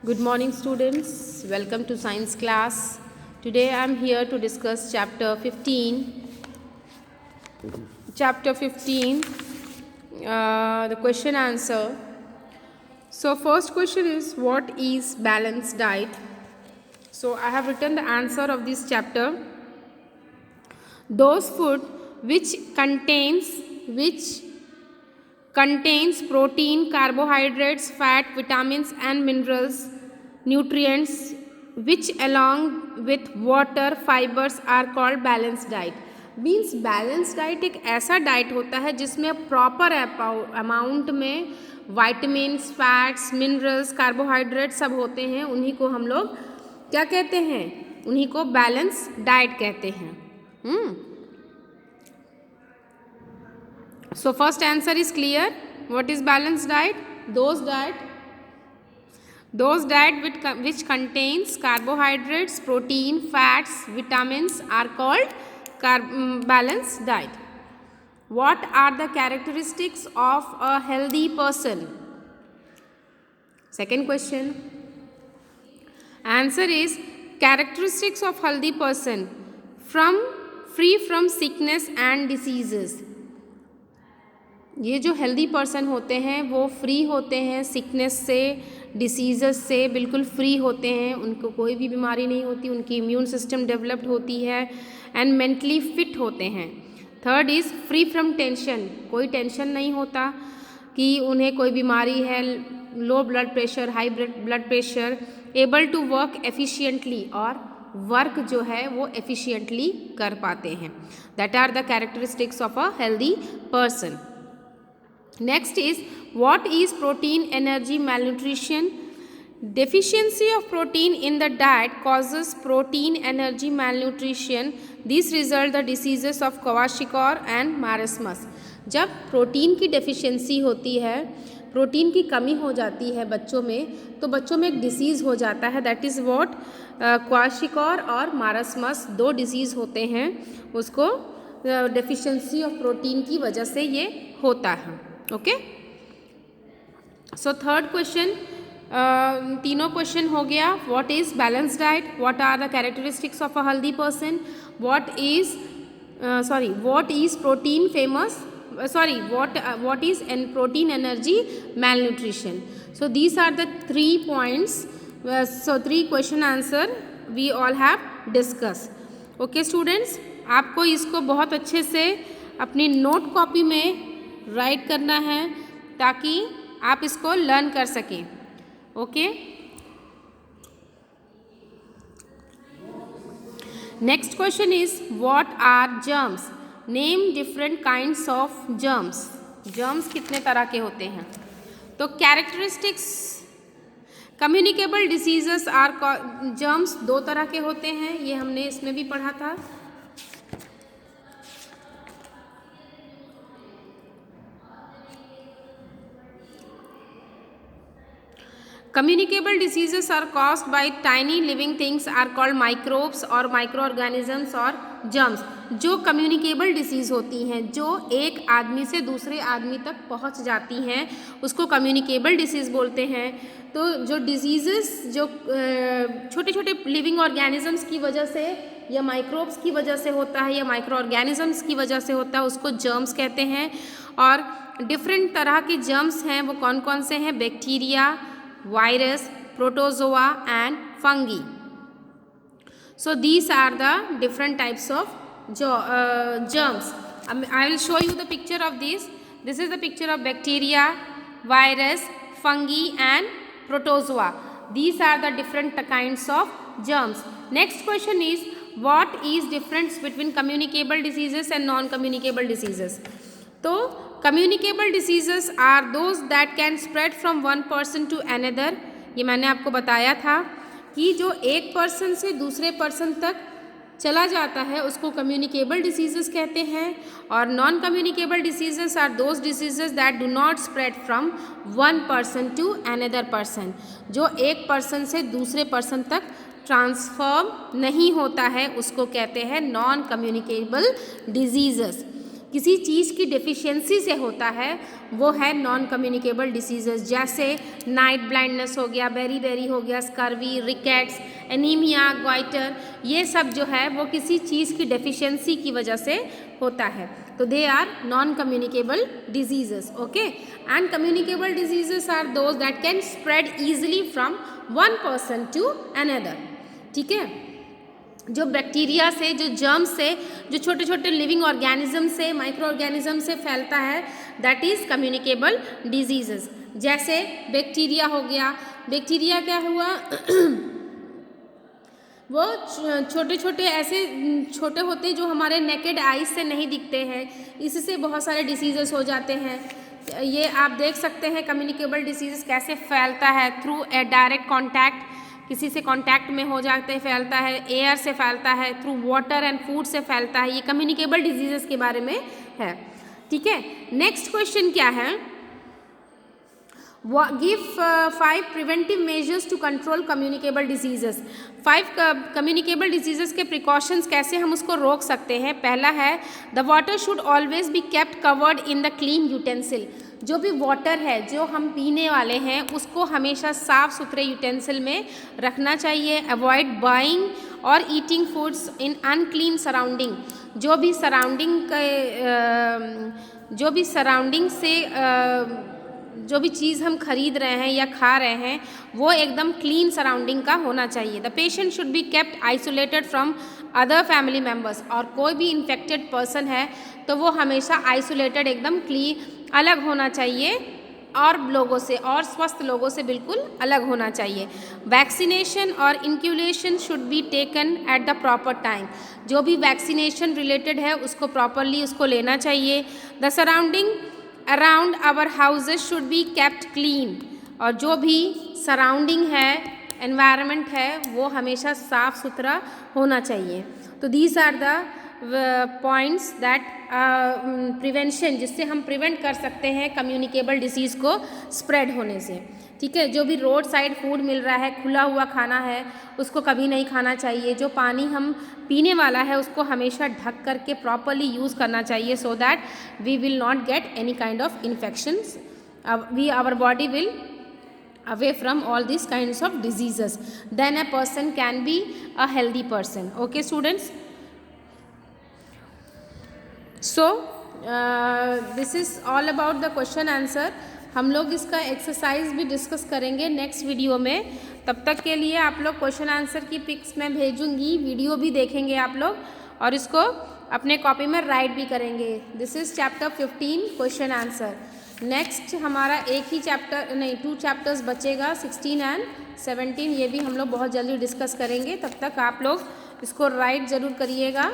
Good morning, students. Welcome to science class. Today I am here to discuss chapter 15. Chapter 15, the question answer. So, first question is, what is balanced diet? So, I have written the answer of this chapter. Those food which contains protein, carbohydrates, fat, vitamins and minerals, nutrients, which along with water, fibers are called balanced diet. Means balance diet एक ऐसा diet होता है जिसमें proper amount में vitamins, fats, minerals, carbohydrate सब होते हैं. उन्हीं को हम लोग क्या कहते हैं? उन्हीं को बैलेंस डाइट कहते हैं. So first answer is clear. What is balanced diet? Those diet which contains carbohydrates, protein, fats, vitamins are called balanced diet. What are the characteristics of a healthy person? Second question. Answer is characteristics of healthy person free from sickness and diseases. ये जो healthy person होते हैं वो free होते हैं sickness से, disease से बिल्कुल फ्री होते हैं. उनको कोई भी बीमारी नहीं होती, उनकी इम्यून सिस्टम डेवलप्ड होती है एंड मेंटली फिट होते हैं. Third is free from tension. कोई टेंशन नहीं होता कि उन्हें कोई बीमारी है, low blood pressure, high blood pressure. Able to work efficiently, और वर्क जो है वो एफिशिएंटली कर पाते हैं. That are the characteristics of a healthy person. Next is, what is protein energy malnutrition? Deficiency of protein in the diet causes protein energy malnutrition. These result the diseases of Kwashiorkor and Marasmus. जब protein की deficiency होती है, protein की कमी हो जाती है बच्चों में, तो बच्चों में एक डिसीज़ हो जाता है. दैट इज़ व्हाट क्वाशिकॉर और मारसमस, दो डिसीज़ होते हैं. उसको डेफिशिएंसी ऑफ प्रोटीन की वजह से ये होता है. ओके. सो थर्ड क्वेश्चन, तीनों क्वेश्चन हो गया. What is balance diet, what are the characteristics of a healthy person, what is protein famous, what is protein energy malnutrition. So these are the 3 points. So 3 question answer we all have discussed. Okay students, आपको इसको बहुत अच्छे से अपनी note copy में right करना है ताकि आप इसको लर्न कर सकें. Okay. Next question is, what are germs? Name different kinds of germs. Germs कितने तरह के होते हैं? तो characteristics, communicable diseases are, germs 2 तरह के होते हैं. ये हमने इसमें भी पढ़ा था. Communicable diseases are caused by tiny living things are called microbes और microorganisms और germs. जो communicable disease होती हैं, जो एक आदमी से दूसरे आदमी तक पहुंच जाती हैं, उसको communicable disease बोलते हैं. तो जो diseases जो छोटे छोटे living organisms की वजह से या microbes की वजह से होता है या microorganisms की वजह से होता है, उसको germs कहते हैं. और different तरह के germs हैं, वो कौन कौन से हैं? Bacteria, virus, protozoa and fungi. So these are the different types of germs. I will show you the picture of this. This is the picture of bacteria, virus, fungi and protozoa. These are the different kinds of germs. Next question is, what is difference between communicable diseases and non-communicable diseases? तो communicable diseases are those that can spread from one person to another. ये मैंने आपको बताया था कि जो एक person से दूसरे पर्सन तक चला जाता है उसको कम्युनिकेबल डिसीजेस कहते हैं. और non communicable diseases are those diseases that do not spread from one person to another person. जो एक पर्सन से दूसरे पर्सन तक ट्रांसफर नहीं होता है उसको कहते हैं नॉन कम्युनिकेबल डिजीजेस. किसी चीज़ की डेफिशिएंसी से होता है वो है नॉन कम्युनिकेबल डिसीजेस, जैसे नाइट ब्लाइंडनेस हो गया, बेरी हो गया, स्कर्वी, रिकेट्स, एनीमिया, ग्वाइटर, ये सब जो है वो किसी चीज़ की डेफिशिएंसी की वजह से होता है। तो they are non communicable diseases, okay. And communicable diseases are those that can spread easily from one person to another, ठीक है। जो बैक्टीरिया से, जो जर्म से, जो छोटे छोटे लिविंग ऑर्गेनिज्म से, माइक्रो ऑर्गेनिज्म से फैलता है, दैट इज़ कम्युनिकेबल डिजीजेस। जैसे बैक्टीरिया हो गया, बैक्टीरिया क्या हुआ वो छोटे छोटे ऐसे छोटे होते हैं जो हमारे नेकेड आइज से नहीं दिखते हैं, इससे बहुत सारे डिसीजेस हो जाते हैं। ये आप देख सकते हैं कम्युनिकेबल डिसीजेस कैसे फैलता है, थ्रू ए डायरेक्ट कांटेक्ट, किसी से कांटेक्ट में हो जाते फैलता है, एयर से फैलता है, थ्रू वाटर एंड फूड से फैलता है। ये कम्युनिकेबल डिजीजेस के बारे में है, ठीक है। नेक्स्ट क्वेश्चन क्या है, give 5 preventive measures to control communicable diseases. 5 communicable diseases के प्रिकॉशंस कैसे हम उसको रोक सकते हैं। पहला है, the water should always be kept covered in the clean utensil. जो भी वाटर है जो हम पीने वाले हैं उसको हमेशा साफ़ सुथरे यूटेंसिल में रखना चाहिए। अवॉइड बाइंग और ईटिंग फूड्स इन अनक्लीन सराउंडिंग। जो भी सराउंडिंग से जो भी चीज़ हम खरीद रहे हैं या खा रहे हैं वो एकदम क्लीन सराउंडिंग का होना चाहिए। The patient should be kept isolated from other family members. और कोई भी इन्फेक्टेड पर्सन है तो वो हमेशा आइसोलेटेड, एकदम अलग होना चाहिए और लोगों से, और स्वस्थ लोगों से बिल्कुल अलग होना चाहिए। वैक्सीनेशन और inoculation should be taken at the proper time. जो भी वैक्सीनेशन रिलेटेड है उसको प्रॉपरली उसको लेना चाहिए। The surrounding around our houses should be kept clean. और जो भी सराउंडिंग है, एनवायरनमेंट है, वो हमेशा साफ़ सुथरा होना चाहिए। तो these are the points that prevention, जिससे हम प्रिवेंट कर सकते हैं कम्युनिकेबल डिसीज़ को स्प्रेड होने से, ठीक है। जो भी रोड साइड फूड मिल रहा है, खुला हुआ खाना है, उसको कभी नहीं खाना चाहिए। जो पानी हम पीने वाला है उसको हमेशा ढक करके प्रॉपरली यूज़ करना चाहिए, so that we will not get any kind of infections, our body will away from all these kinds of diseases, then a person can be a healthy person, okay students. So this is all about the question answer. हम लोग इसका exercise भी discuss करेंगे next video में। तब तक के लिए आप लोग क्वेश्चन आंसर की पिक्स मैं भेजूंगी, वीडियो भी देखेंगे आप लोग और इसको अपने कॉपी में राइट भी करेंगे। This is chapter 15 question answer. Next हमारा एक ही चैप्टर नहीं, 2 चैप्टर्स बचेगा, 16 एंड 17। ये भी हम लोग बहुत जल्दी डिस्कस करेंगे। तब तक आप लोग इसको राइट ज़रूर करिएगा।